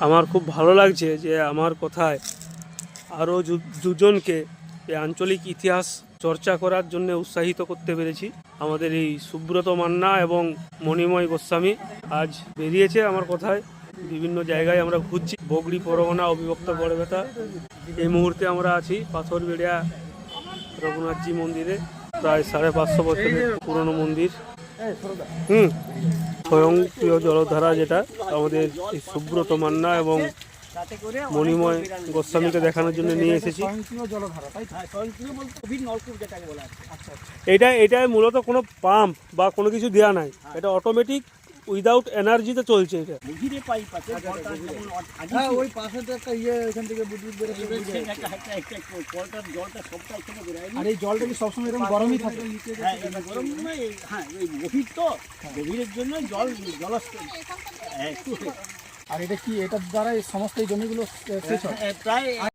আমার খুব ভালো লাগছে যে আমার কথায় আরও দুজনকে এই আঞ্চলিক ইতিহাস চর্চা করার জন্য উৎসাহিত করতে পেরেছি। আমাদের এই সুব্রত মান্না এবং মণিময় গোস্বামী আজ বেরিয়েছে আমার কথায়। বিভিন্ন জায়গায় আমরা ঘুরছি, বগড়ি পরগনা, অবিভক্ত বড়বেতা। এই মুহূর্তে আমরা আছি পাথরবেড়িয়া রঘুনাথজি মন্দিরে, প্রায় 550 বছরের পুরনো মন্দির। স্বয়ংক্রিয় জলধারা, যেটা আমাদের এই সুব্রত মান্না এবং মণিময় গোস্বামীকে দেখানোর জন্য নিয়ে এসেছি। এটা মূলত কোনো পাম্প বা কোনো কিছু দেওয়া নাই, এটা অটোমেটিক উইদাউট এনার্জিতে চলছে। এটা ওই পাশে তো একটা ওইখান থেকে আর এই জলটা কি সবসময় এরকম গরমই থাকে? গরম নয়, গভীর তো গভীরের জন্য জল আর এটা কি এটার দ্বারা এই সমস্ত এই জমিগুলো সেচ হয়? প্রায়